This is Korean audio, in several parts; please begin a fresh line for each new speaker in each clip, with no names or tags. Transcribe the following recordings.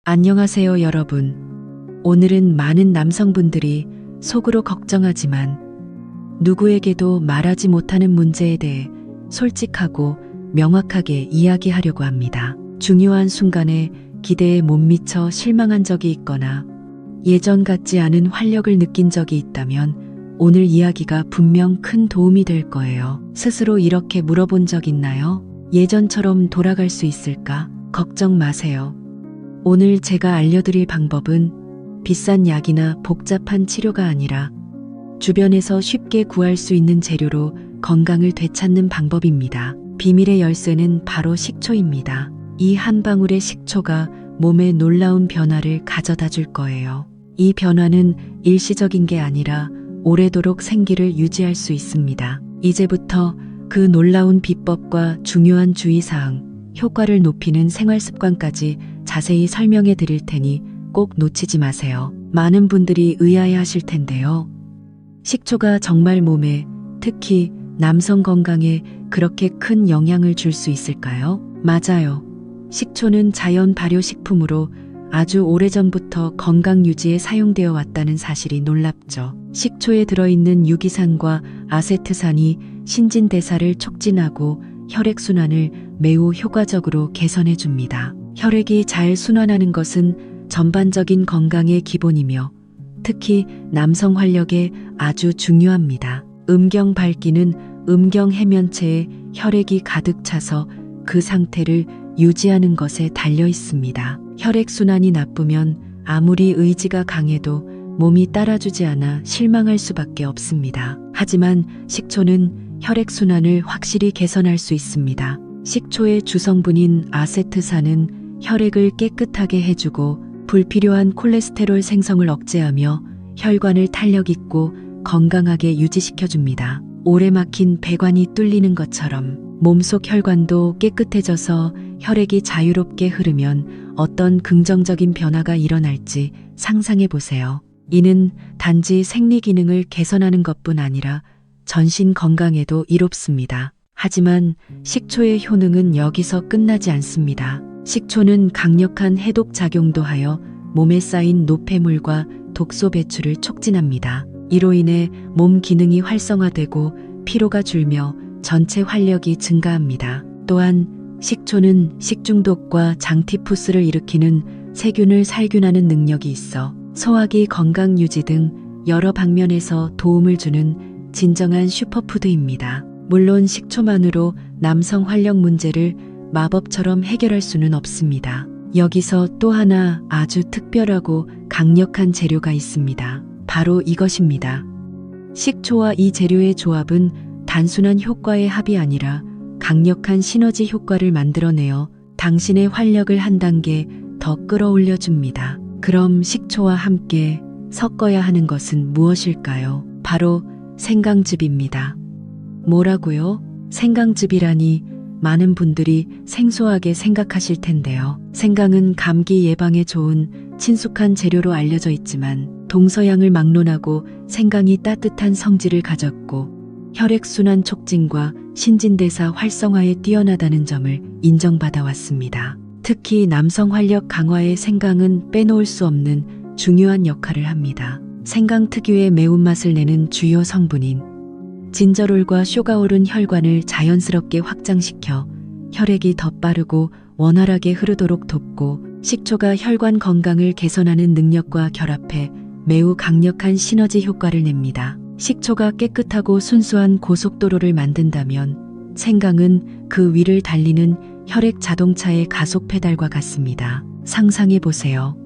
안녕하세요, 여러분. 오늘은 많은 남성분들이 속으로 걱정하지만 누구에게도 말하지 못하는 문제에 대해 솔직하고 명확하게 이야기하려고 합니다. 중요한 순간에 기대에 못 미쳐 실망한 적이 있거나 예전 같지 않은 활력을 느낀 적이 있다면 오늘 이야기가 분명 큰 도움이 될 거예요. 스스로 이렇게 물어본 적 있나요? 예전처럼 돌아갈 수 있을까? 걱정 마세요. 오늘 제가 알려드릴 방법은 비싼 약이나 복잡한 치료가 아니라 주변에서 쉽게 구할 수 있는 재료로 건강을 되찾는 방법입니다. 비밀의 열쇠는 바로 식초입니다. 이 한 방울의 식초가 몸에 놀라운 변화를 가져다 줄 거예요. 이 변화는 일시적인 게 아니라 오래도록 생기를 유지할 수 있습니다. 이제부터 그 놀라운 비법과 중요한 주의사항, 효과를 높이는 생활습관까지 자세히 설명해 드릴 테니 꼭 놓치지 마세요. 많은 분들이 의아해 하실 텐데요. 식초가 정말 몸에, 특히 남성 건강에 그렇게 큰 영향을 줄 수 있을까요? 맞아요. 식초는 자연 발효식품으로 아주 오래전부터 건강 유지에 사용되어 왔다는 사실이 놀랍죠. 식초에 들어있는 유기산과 아세트산이 신진대사를 촉진하고 혈액순환을 매우 효과적으로 개선해 줍니다. 혈액이 잘 순환하는 것은 전반적인 건강의 기본이며 특히 남성 활력에 아주 중요합니다. 음경 밝기는 음경 해면체에 혈액이 가득 차서 그 상태를 유지하는 것에 달려 있습니다. 혈액순환이 나쁘면 아무리 의지가 강해도 몸이 따라주지 않아 실망할 수밖에 없습니다. 하지만 식초는 혈액순환을 확실히 개선할 수 있습니다. 식초의 주성분인 아세트산은 혈액을 깨끗하게 해주고 불필요한 콜레스테롤 생성을 억제하며 혈관을 탄력 있고 건강하게 유지시켜줍니다. 오래 막힌 배관이 뚫리는 것처럼 몸속 혈관도 깨끗해져서 혈액이 자유롭게 흐르면 어떤 긍정적인 변화가 일어날지 상상해 보세요. 이는 단지 생리 기능을 개선하는 것뿐 아니라 전신 건강에도 이롭습니다. 하지만 식초의 효능은 여기서 끝나지 않습니다. 식초는 강력한 해독 작용도 하여 몸에 쌓인 노폐물과 독소 배출을 촉진합니다. 이로 인해 몸 기능이 활성화되고 피로가 줄며 전체 활력이 증가합니다. 또한 식초는 식중독과 장티푸스를 일으키는 세균을 살균하는 능력이 있어 소화기 건강 유지 등 여러 방면에서 도움을 주는 진정한 슈퍼푸드입니다. 물론 식초만으로 남성 활력 문제를 마법처럼 해결할 수는 없습니다. 여기서 또 하나 아주 특별하고 강력한 재료가 있습니다. 바로 이것입니다. 식초와 이 재료의 조합은 단순한 효과의 합이 아니라 강력한 시너지 효과를 만들어내어 당신의 활력을 한 단계 더 끌어올려 줍니다. 그럼 식초와 함께 섞어야 하는 것은 무엇일까요? 바로 생강즙입니다. 뭐라고요? 생강즙이라니 많은 분들이 생소하게 생각하실 텐데요. 생강은 감기 예방에 좋은 친숙한 재료로 알려져 있지만 동서양을 막론하고 생강이 따뜻한 성질을 가졌고 혈액순환 촉진과 신진대사 활성화에 뛰어나다는 점을 인정받아 왔습니다. 특히 남성 활력 강화에 생강은 빼놓을 수 없는 중요한 역할을 합니다. 생강 특유의 매운맛을 내는 주요 성분인 진저롤과 쇼가올은 혈관을 자연스럽게 확장시켜 혈액이 더 빠르고 원활하게 흐르도록 돕고 식초가 혈관 건강을 개선하는 능력과 결합해 매우 강력한 시너지 효과를 냅니다. 식초가 깨끗하고 순수한 고속도로를 만든다면 생강은 그 위를 달리는 혈액 자동차의 가속 페달과 같습니다. 상상해 보세요.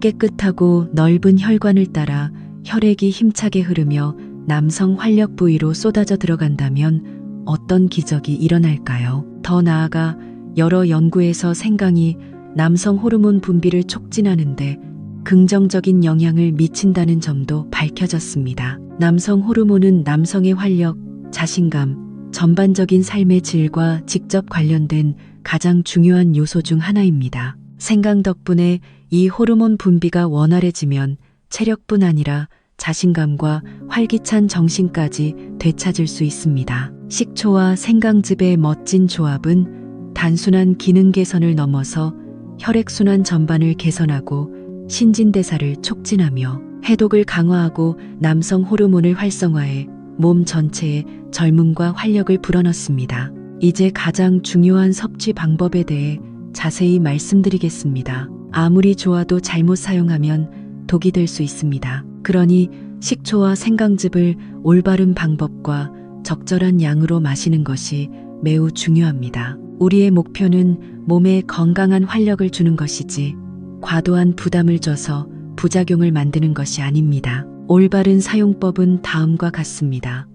깨끗하고 넓은 혈관을 따라 혈액이 힘차게 흐르며 남성 활력 부위로 쏟아져 들어간다면 어떤 기적이 일어날까요? 더 나아가 여러 연구에서 생강이 남성 호르몬 분비를 촉진하는데 긍정적인 영향을 미친다는 점도 밝혀졌습니다. 남성 호르몬은 남성의 활력, 자신감, 전반적인 삶의 질과 직접 관련된 가장 중요한 요소 중 하나입니다. 생강 덕분에 이 호르몬 분비가 원활해지면 체력뿐 아니라 자신감과 활기찬 정신까지 되찾을 수 있습니다. 식초와 생강즙의 멋진 조합은 단순한 기능 개선을 넘어서 혈액순환 전반을 개선하고 신진대사를 촉진하며 해독을 강화하고 남성 호르몬을 활성화해 몸 전체에 젊음과 활력을 불어넣습니다. 이제 가장 중요한 섭취 방법에 대해 자세히 말씀드리겠습니다. 아무리 좋아도 잘못 사용하면 독이 될 수 있습니다. 그러니 식초와 생강즙을 올바른 방법과 적절한 양으로 마시는 것이 매우 중요합니다. 우리의 목표는 몸에 건강한 활력을 주는 것이지 과도한 부담을 줘서 부작용을 만드는 것이 아닙니다. 올바른 사용법은 다음과 같습니다.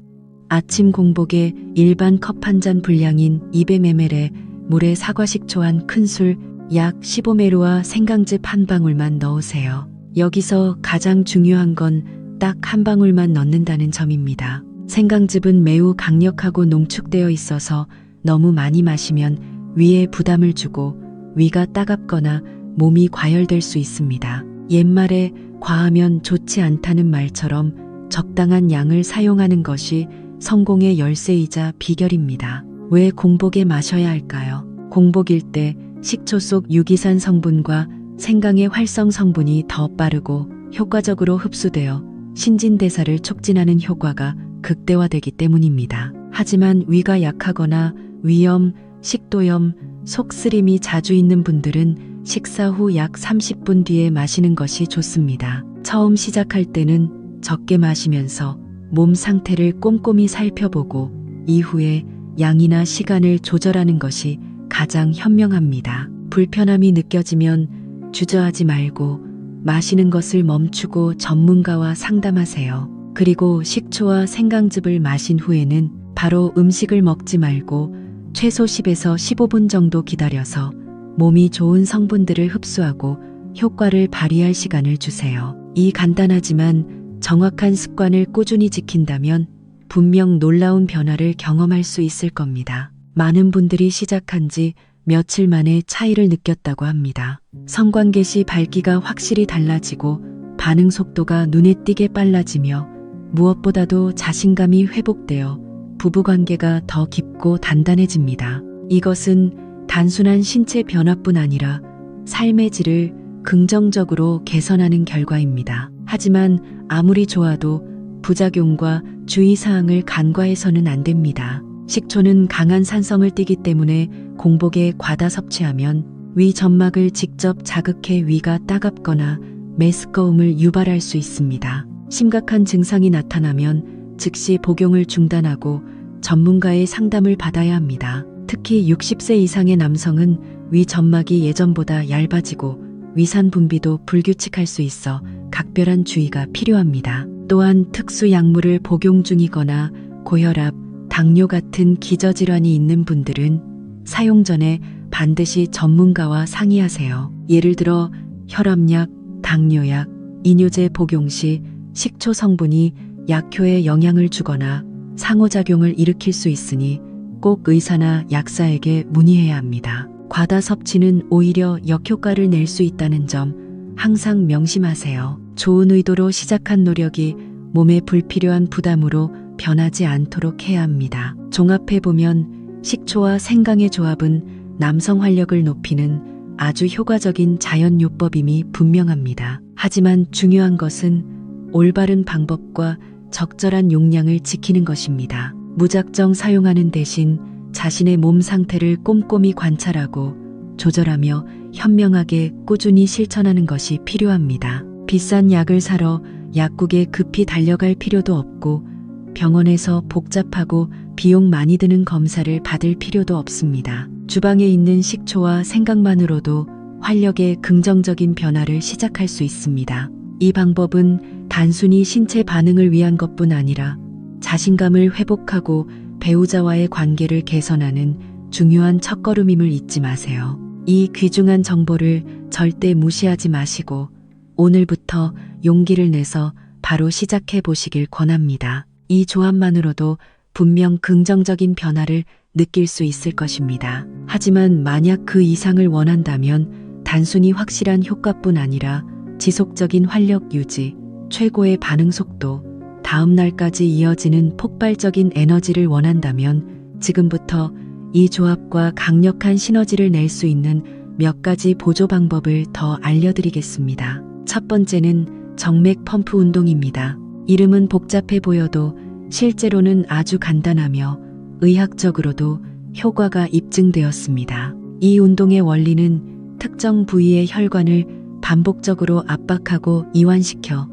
아침 공복에 일반 컵 한 잔 분량인 200ml에 물에 사과식초 한 큰술 약 15ml와 생강즙 한 방울만 넣으세요. 여기서 가장 중요한 건 딱 한 방울만 넣는다는 점입니다. 생강즙은 매우 강력하고 농축되어 있어서 너무 많이 마시면 위에 부담을 주고 위가 따갑거나 몸이 과열될 수 있습니다. 옛말에 과하면 좋지 않다는 말처럼 적당한 양을 사용하는 것이 성공의 열쇠이자 비결입니다. 왜 공복에 마셔야 할까요? 공복일 때 식초 속 유기산 성분과 생강의 활성 성분이 더 빠르고 효과적으로 흡수되어 신진대사를 촉진하는 효과가 극대화되기 때문입니다. 하지만 위가 약하거나 위염, 식도염, 속쓰림이 자주 있는 분들은 식사 후 약 30분 뒤에 마시는 것이 좋습니다. 처음 시작할 때는 적게 마시면서 몸 상태를 꼼꼼히 살펴보고 이후에 양이나 시간을 조절하는 것이 가장 현명합니다. 불편함이 느껴지면 주저하지 말고 마시는 것을 멈추고 전문가와 상담하세요. 그리고 식초와 생강즙을 마신 후에는 바로 음식을 먹지 말고 최소 10에서 15분 정도 기다려서 몸이 좋은 성분들을 흡수하고 효과를 발휘할 시간을 주세요. 이 간단하지만 정확한 습관을 꾸준히 지킨다면 분명 놀라운 변화를 경험할 수 있을 겁니다. 많은 분들이 시작한 지 며칠 만에 차이를 느꼈다고 합니다. 성관계 시 밝기가 확실히 달라지고 반응 속도가 눈에 띄게 빨라지며 무엇보다도 자신감이 회복되어 부부관계가 더 깊고 단단해집니다. 이것은 단순한 신체 변화뿐 아니라 삶의 질을 긍정적으로 개선하는 결과입니다. 하지만 아무리 좋아도 부작용과 주의사항을 간과해서는 안 됩니다. 식초는 강한 산성을 띠기 때문에 공복에 과다 섭취하면 위 점막을 직접 자극해 위가 따갑거나 메스꺼움을 유발할 수 있습니다. 심각한 증상이 나타나면 즉시 복용을 중단하고 전문가의 상담을 받아야 합니다. 특히 60세 이상의 남성은 위 점막이 예전보다 얇아지고 위산 분비도 불규칙할 수 있어 각별한 주의가 필요합니다. 또한 특수 약물을 복용 중이거나 고혈압, 당뇨 같은 기저질환이 있는 분들은 사용 전에 반드시 전문가와 상의하세요. 예를 들어 혈압약, 당뇨약, 이뇨제 복용 시 식초 성분이 약효에 영향을 주거나 상호작용을 일으킬 수 있으니 꼭 의사나 약사에게 문의해야 합니다. 과다 섭취는 오히려 역효과를 낼 수 있다는 점 항상 명심하세요. 좋은 의도로 시작한 노력이 몸에 불필요한 부담으로 변하지 않도록 해야 합니다. 종합해보면 식초와 생강의 조합은 남성 활력을 높이는 아주 효과적인 자연요법임이 분명합니다. 하지만 중요한 것은 올바른 방법과 적절한 용량을 지키는 것입니다. 무작정 사용하는 대신 자신의 몸 상태를 꼼꼼히 관찰하고 조절하며 현명하게 꾸준히 실천하는 것이 필요합니다. 비싼 약을 사러 약국에 급히 달려갈 필요도 없고 병원에서 복잡하고 비용 많이 드는 검사를 받을 필요도 없습니다. 주방에 있는 식초와 생강만으로도 활력의 긍정적인 변화를 시작할 수 있습니다. 이 방법은 단순히 신체 반응을 위한 것뿐 아니라 자신감을 회복하고 배우자와의 관계를 개선하는 중요한 첫걸음임을 잊지 마세요. 이 귀중한 정보를 절대 무시하지 마시고 오늘부터 용기를 내서 바로 시작해 보시길 권합니다. 이 조합만으로도 분명 긍정적인 변화를 느낄 수 있을 것입니다. 하지만 만약 그 이상을 원한다면 단순히 확실한 효과뿐 아니라 지속적인 활력 유지, 최고의 반응 속도, 다음 날까지 이어지는 폭발적인 에너지를 원한다면 지금부터 이 조합과 강력한 시너지를 낼 수 있는 몇 가지 보조 방법을 더 알려드리겠습니다. 첫 번째는 정맥 펌프 운동입니다. 이름은 복잡해 보여도 실제로는 아주 간단하며 의학적으로도 효과가 입증되었습니다. 이 운동의 원리는 특정 부위의 혈관을 반복적으로 압박하고 이완시켜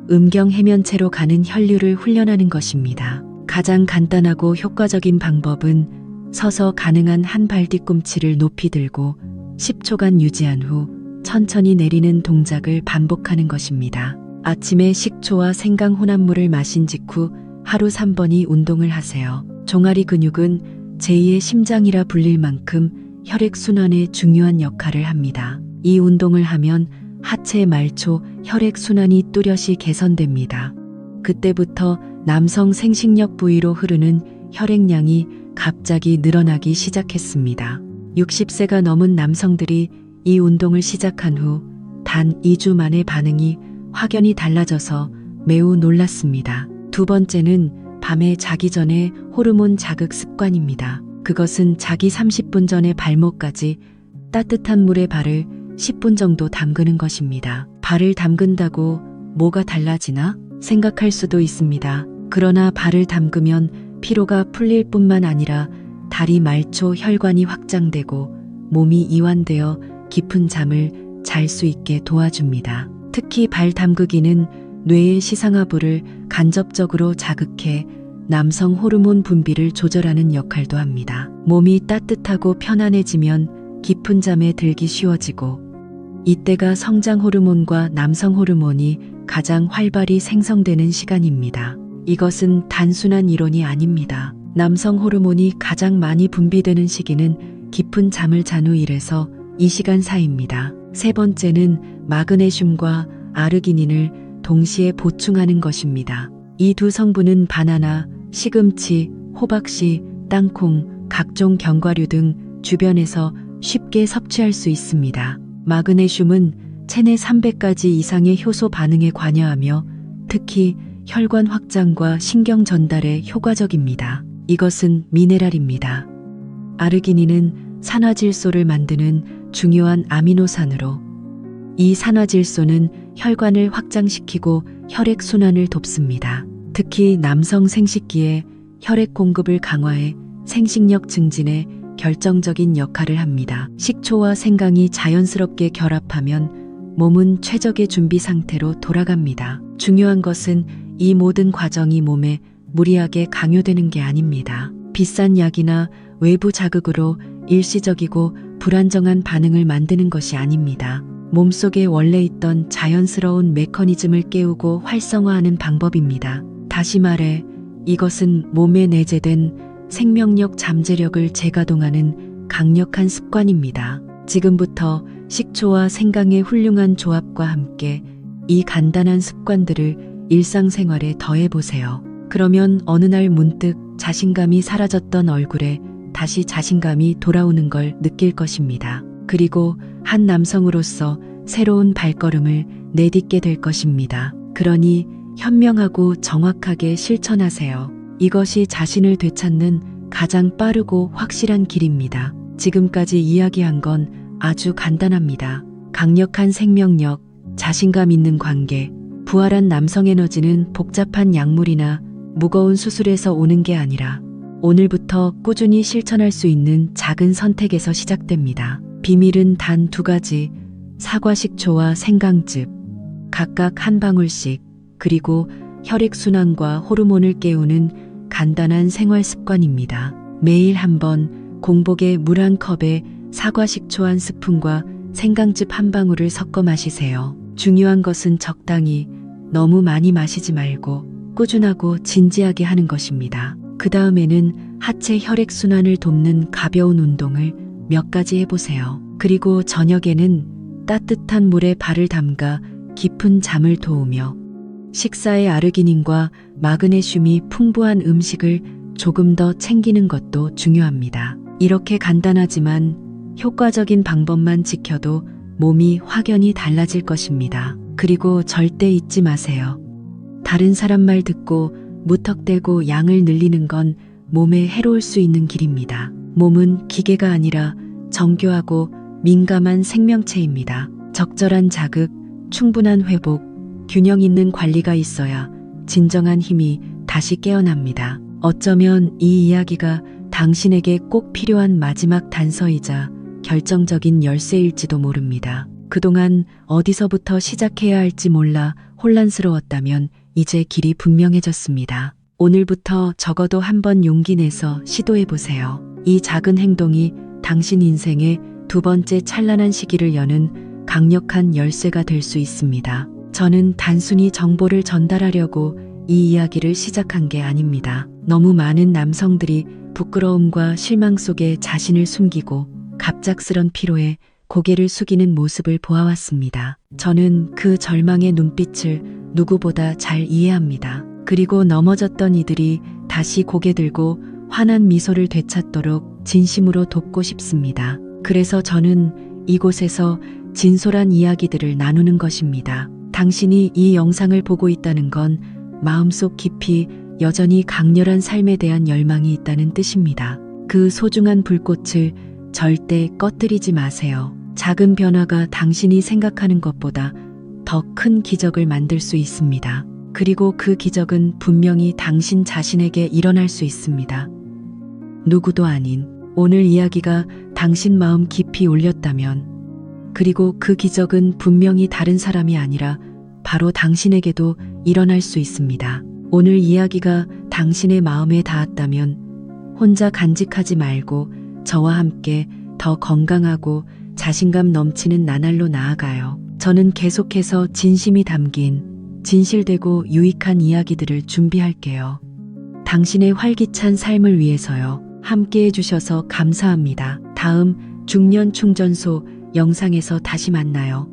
음경 해면체로 가는 혈류를 훈련하는 것입니다. 가장 간단하고 효과적인 방법은 서서 가능한 한 발 뒤꿈치를 높이 들고 10초간 유지한 후 천천히 내리는 동작을 반복하는 것입니다. 아침에 식초와 생강 혼합물을 마신 직후 하루 3번이 운동을 하세요. 종아리 근육은 제2의 심장이라 불릴 만큼 혈액순환에 중요한 역할을 합니다. 이 운동을 하면 하체 말초 혈액순환이 뚜렷이 개선됩니다. 그때부터 남성 생식력 부위로 흐르는 혈액량이 갑자기 늘어나기 시작했습니다. 60세가 넘은 남성들이 이 운동을 시작한 후 단 2주 만에 반응이 확연히 달라져서 매우 놀랐습니다. 두 번째는 밤에 자기 전에 호르몬 자극 습관입니다. 그것은 자기 30분 전에 발목까지 따뜻한 물에 발을 10분 정도 담그는 것입니다. 발을 담근다고 뭐가 달라지나 생각할 수도 있습니다. 그러나 발을 담그면 피로가 풀릴 뿐만 아니라 다리 말초 혈관이 확장되고 몸이 이완되어 깊은 잠을 잘 수 있게 도와줍니다. 특히 발 담그기는 뇌의 시상하부를 간접적으로 자극해 남성 호르몬 분비를 조절하는 역할도 합니다. 몸이 따뜻하고 편안해지면 깊은 잠에 들기 쉬워지고 이때가 성장 호르몬과 남성 호르몬이 가장 활발히 생성되는 시간입니다. 이것은 단순한 이론이 아닙니다. 남성 호르몬이 가장 많이 분비되는 시기는 깊은 잠을 잔 후 1에서 2시간 사이입니다. 세 번째는 마그네슘과 아르기닌을 동시에 보충하는 것입니다. 이 두 성분은 바나나, 시금치, 호박씨, 땅콩, 각종 견과류 등 주변에서 쉽게 섭취할 수 있습니다. 마그네슘은 체내 300가지 이상의 효소 반응에 관여하며 특히 혈관 확장과 신경 전달에 효과적입니다. 이것은 미네랄입니다. 아르기닌은 산화질소를 만드는 중요한 아미노산으로 이 산화질소는 혈관을 확장시키고 혈액순환을 돕습니다. 특히 남성 생식기에 혈액 공급을 강화해 생식력 증진에 결정적인 역할을 합니다. 식초와 생강이 자연스럽게 결합하면 몸은 최적의 준비 상태로 돌아갑니다. 중요한 것은 이 모든 과정이 몸에 무리하게 강요되는 게 아닙니다. 비싼 약이나 외부 자극으로 일시적이고 불안정한 반응을 만드는 것이 아닙니다. 몸속에 원래 있던 자연스러운 메커니즘을 깨우고 활성화하는 방법입니다. 다시 말해 이것은 몸에 내재된 생명력 잠재력을 재가동하는 강력한 습관입니다. 지금부터 식초와 생강의 훌륭한 조합과 함께 이 간단한 습관들을 일상생활에 더해보세요. 그러면 어느 날 문득 자신감이 사라졌던 얼굴에 다시 자신감이 돌아오는 걸 느낄 것입니다. 그리고 한 남성으로서 새로운 발걸음을 내딛게 될 것입니다. 그러니 현명하고 정확하게 실천하세요. 이것이 자신을 되찾는 가장 빠르고 확실한 길입니다. 지금까지 이야기한 건 아주 간단합니다. 강력한 생명력, 자신감 있는 관계, 부활한 남성 에너지는 복잡한 약물이나 무거운 수술에서 오는 게 아니라 오늘부터 꾸준히 실천할 수 있는 작은 선택에서 시작됩니다. 비밀은 단 2가지, 사과식초와 생강즙, 각각 한 방울씩, 그리고 혈액순환과 호르몬을 깨우는 간단한 생활 습관입니다. 매일 한 번 공복에 물 한 컵에 사과식초 한 스푼과 생강즙 한 방울을 섞어 마시세요. 중요한 것은 적당히, 너무 많이 마시지 말고 꾸준하고 진지하게 하는 것입니다. 그 다음에는 하체 혈액순환을 돕는 가벼운 운동을 몇 가지 해보세요. 그리고 저녁에는 따뜻한 물에 발을 담가 깊은 잠을 도우며 식사에 아르기닌과 마그네슘이 풍부한 음식을 조금 더 챙기는 것도 중요합니다. 이렇게 간단하지만 효과적인 방법만 지켜도 몸이 확연히 달라질 것입니다. 그리고 절대 잊지 마세요. 다른 사람 말 듣고 무턱대고 양을 늘리는 건 몸에 해로울 수 있는 길입니다. 몸은 기계가 아니라 정교하고 민감한 생명체입니다. 적절한 자극, 충분한 회복, 균형 있는 관리가 있어야 진정한 힘이 다시 깨어납니다. 어쩌면 이 이야기가 당신에게 꼭 필요한 마지막 단서이자 결정적인 열쇠일지도 모릅니다. 그동안 어디서부터 시작해야 할지 몰라 혼란스러웠다면 이제 길이 분명해졌습니다. 오늘부터 적어도 한번 용기 내서 시도해 보세요. 이 작은 행동이 당신 인생의 두 번째 찬란한 시기를 여는 강력한 열쇠가 될 수 있습니다. 저는 단순히 정보를 전달하려고 이 이야기를 시작한 게 아닙니다. 너무 많은 남성들이 부끄러움과 실망 속에 자신을 숨기고 갑작스런 피로에 고개를 숙이는 모습을 보아왔습니다. 저는 그 절망의 눈빛을 누구보다 잘 이해합니다. 그리고 넘어졌던 이들이 다시 고개 들고 환한 미소를 되찾도록 진심으로 돕고 싶습니다. 그래서 저는 이곳에서 진솔한 이야기들을 나누는 것입니다. 당신이 이 영상을 보고 있다는 건 마음속 깊이 여전히 강렬한 삶에 대한 열망이 있다는 뜻입니다. 그 소중한 불꽃을 절대 꺼뜨리지 마세요. 작은 변화가 당신이 생각하는 것보다 더 큰 기적을 만들 수 있습니다. 그리고 그 기적은 분명히 당신 자신에게 일어날 수 있습니다. 누구도 아닌 오늘 이야기가 당신 마음 깊이 울렸다면, 그리고 그 기적은 분명히 다른 사람이 아니라 바로 당신에게도 일어날 수 있습니다. 오늘 이야기가 당신의 마음에 닿았다면 혼자 간직하지 말고 저와 함께 더 건강하고 자신감 넘치는 나날로 나아가요. 저는 계속해서 진심이 담긴 진실되고 유익한 이야기들을 준비할게요. 당신의 활기찬 삶을 위해서요. 함께 해주셔서 감사합니다. 다음 중년 충전소 영상에서 다시 만나요.